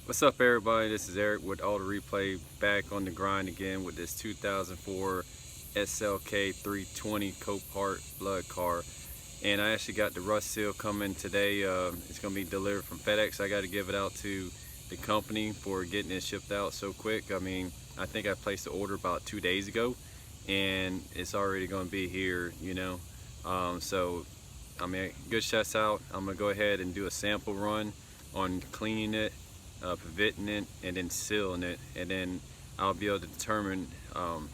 What's up, everybody? This is Eric with Auto Replay, back on the grind again with this 2004 SLK 320 Copart flood car. And I actually got the rust seal coming today. It's going to be delivered from FedEx. I got to give it out to the company for getting it shipped out so quick. I mean, I think I placed the order about 2 days ago, and it's already going to be here, you know. So, I mean, good shots out. I'm going to go ahead and do a sample run on cleaning it, preventing it, and then sealing it, and then I'll be able to determine,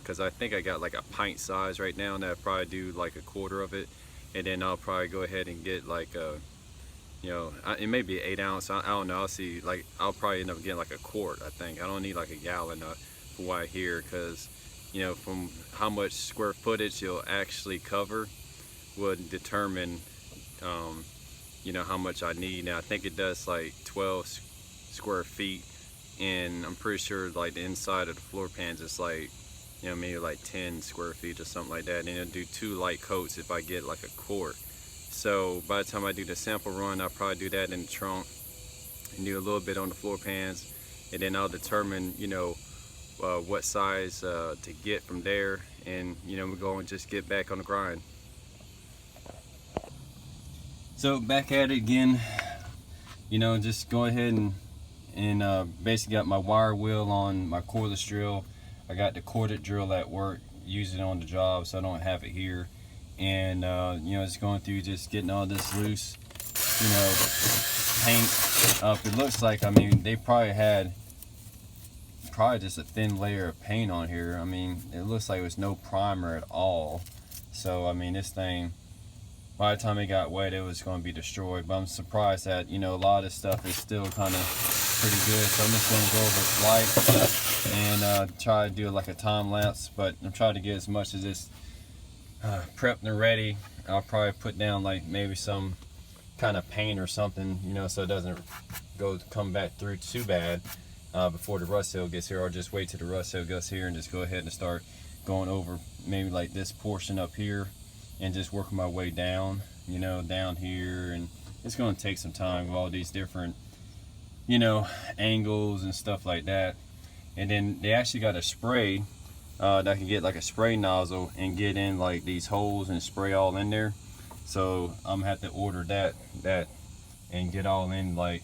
because I think I got like a pint size right now, and I'll probably do like a quarter of it, and then I'll probably go ahead and get like a, you know, it may be 8 ounce, I don't know, I'll see. Like, I'll probably end up getting like a quart. I think I don't need like a gallon from what I hear, because you know, from how much square footage you'll actually cover would determine you know, how much I need. Now I think it does like 12 square feet, and I'm pretty sure like the inside of the floor pans is like, you know, maybe like 10 square feet or something like that, and it'll do 2 light coats if I get like a quart. So by the time I do the sample run, I'll probably do that in the trunk and do a little bit on the floor pans, and then I'll determine, you know, what size to get from there, and you know, we're going to just get back on the grind. So back at it again, you know, just go ahead and basically got my wire wheel on my cordless drill. I got the corded drill at work, use it on the job, so I don't have it here. And you know, just going through, just getting all this loose, you know, paint up. It looks like, I mean, they probably had just a thin layer of paint on here. I mean, it looks like it was no primer at all. So I mean, this thing, by the time it got wet, it was going to be destroyed. But I'm surprised that, you know, a lot of this stuff is still kind of pretty good. So I'm just going to go over it light and try to do like a time lapse. But I'm trying to get as much of this prepped and ready. I'll probably put down like maybe some kind of paint or something, you know, so it doesn't come back through too bad before the rust seal gets here. Or just wait till the rust seal gets here and just go ahead and start going over maybe like this portion up here, and just working my way down, you know, down here. And it's going to take some time with all these different, you know, angles and stuff like that. And then they actually got a spray that can get like a spray nozzle and get in like these holes and spray all in there. So I'm gonna have to order that and get all in, like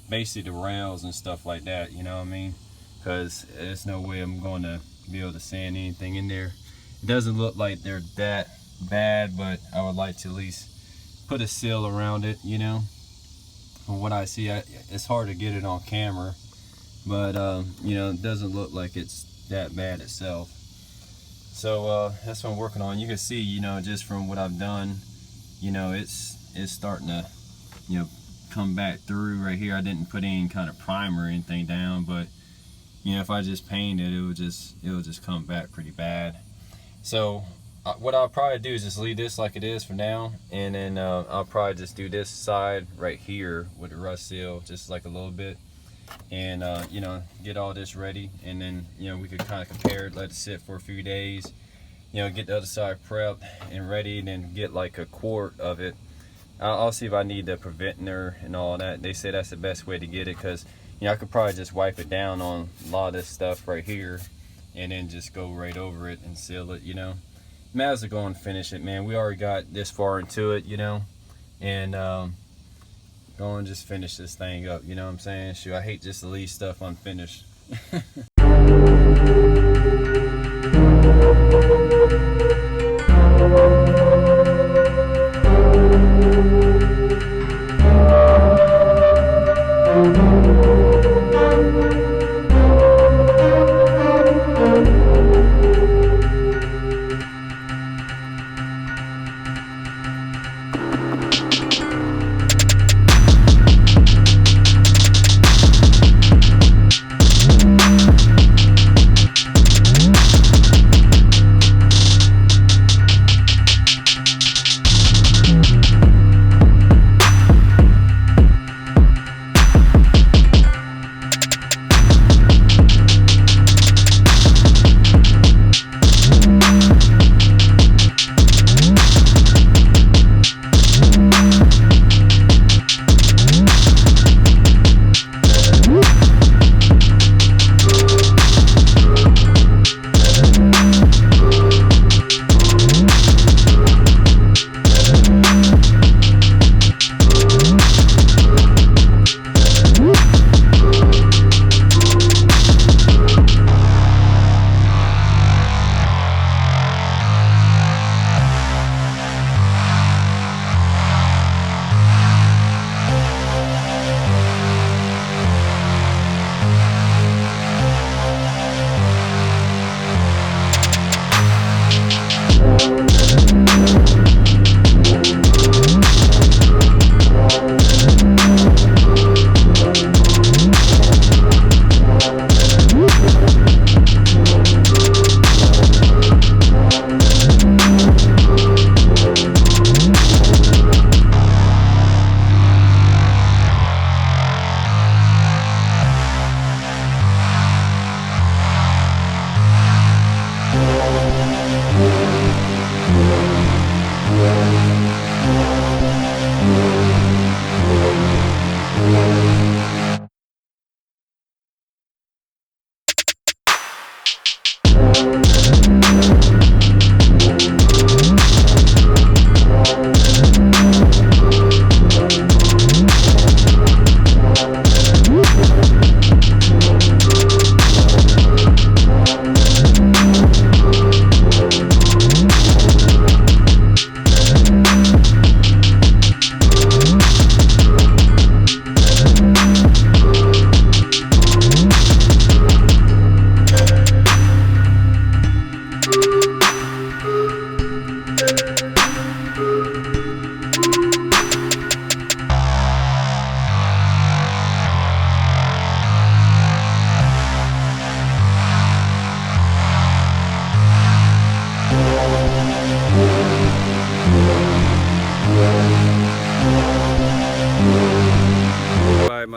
basically the rails and stuff like that, you know what I mean? Because there's no way I'm going to be able to sand anything in there. It doesn't look like they're that bad, but I would like to at least put a seal around it, you know. From what I see, it's hard to get it on camera, but you know, it doesn't look like it's that bad itself. So that's what I'm working on. You can see, you know, just from what I've done, you know, it's starting to, you know, come back through right here. I didn't put any kind of primer or anything down, but you know, if I just paint it, it will just come back pretty bad. So what I'll probably do is just leave this like it is for now, and then I'll probably just do this side right here with the rust seal, just like a little bit, and you know, get all this ready, and then, you know, we could kind of compare it, let it sit for a few days, you know, get the other side prepped and ready, and then get like a quart of it. I'll see if I need the preventer and all that. They say that's the best way to get it, because you know, I could probably just wipe it down on a lot of this stuff right here and then just go right over it and seal it, you know. Might as well go and finish it, man. We already got this far into it, you know, and go and just finish this thing up, you know what I'm saying? Shoot, I hate just to leave stuff unfinished.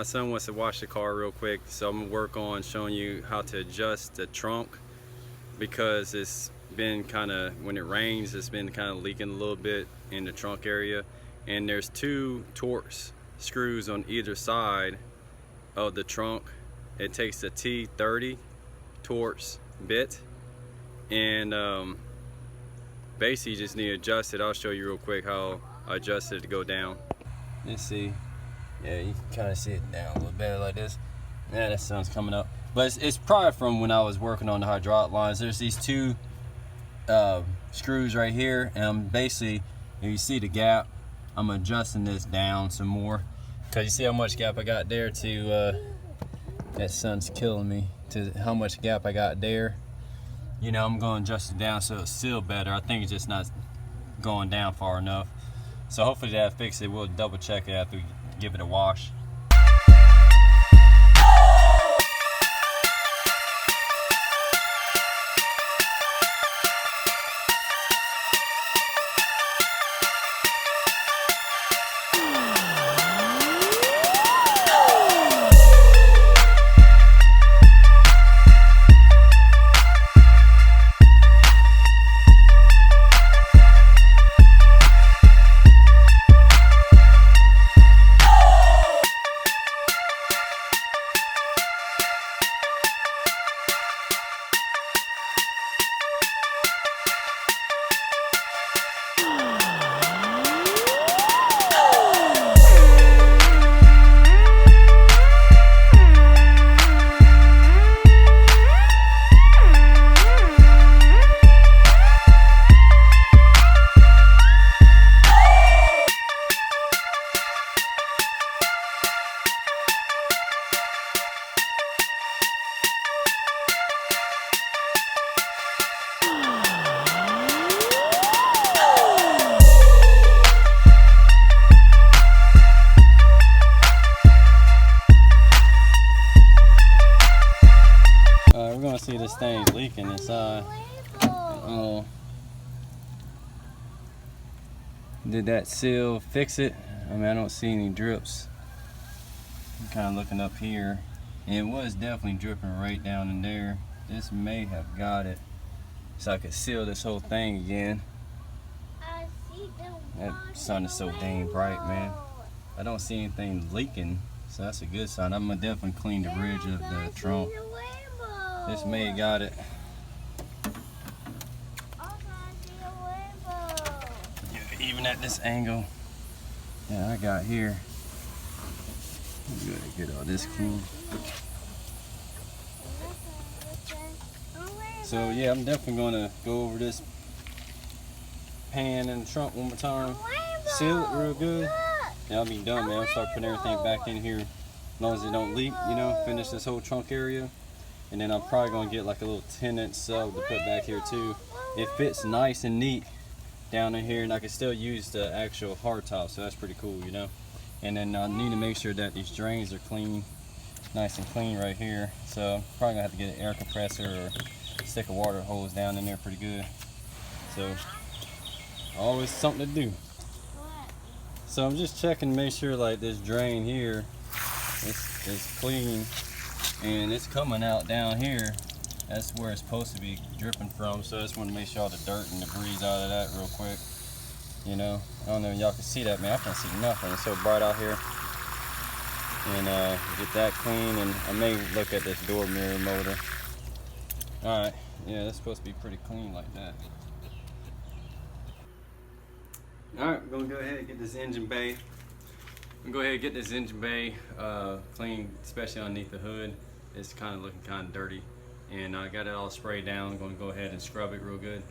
my son wants to wash the car real quick, so I'm gonna work on showing you how to adjust the trunk, because it's been kind of, when it rains, it's been kind of leaking a little bit in the trunk area, and there's 2 Torx screws on either side of the trunk. It takes a T30 Torx bit, and basically you just need to adjust it. I'll show you real quick how I adjust it to go down. Let's see. Yeah, you can kind of see it down a little better like this. Yeah, that sun's coming up. But it's probably from when I was working on the hydraulic lines. There's these 2 screws right here, and I'm basically, if you see the gap, I'm adjusting this down some more. Because you see how much gap I got there to, that sun's killing me, to how much gap I got there. You know, I'm going to adjust it down so it's still better. I think it's just not going down far enough. So hopefully that fixes it. We'll double check it after we give it a wash. See, this thing's leaking inside. Did that seal fix it? I mean, I don't see any drips. I'm kind of looking up here, and it was definitely dripping right down in there. This may have got it, so I could seal this whole thing again. That sun is so dang bright, man. I don't see anything leaking, so that's a good sign. I'm gonna definitely clean the ridge of the trunk. This may have got it. Yeah, even at this angle, yeah, I got here. I'm gonna get all this clean. So yeah, I'm definitely gonna go over this pan in the trunk one more time, seal it real good, and I'll be done, man. I'll start putting everything back in here, as long as it don't leak, you know, finish this whole trunk area. And then I'm probably gonna get like a little 10-inch sub to put back here too. It fits nice and neat down in here, and I can still use the actual hard top, so that's pretty cool, you know. And then I need to make sure that these drains are clean, nice and clean right here. So I'm probably gonna have to get an air compressor or stick a water hose down in there pretty good. So always something to do. So I'm just checking to make sure like this drain here is clean. And it's coming out down here. That's where it's supposed to be dripping from. So I just want to make sure all the dirt and debris out of that real quick. You know, I don't know if y'all can see that, man. I can't see nothing. It's so bright out here. And get that clean. And I may look at this door mirror motor. All right, yeah, that's supposed to be pretty clean like that. All right, we're gonna go ahead and get this engine bay. Go ahead and get this engine bay clean, especially underneath the hood. It's kind of looking kind of dirty, and I got it all sprayed down. I'm going to go ahead and scrub it real good.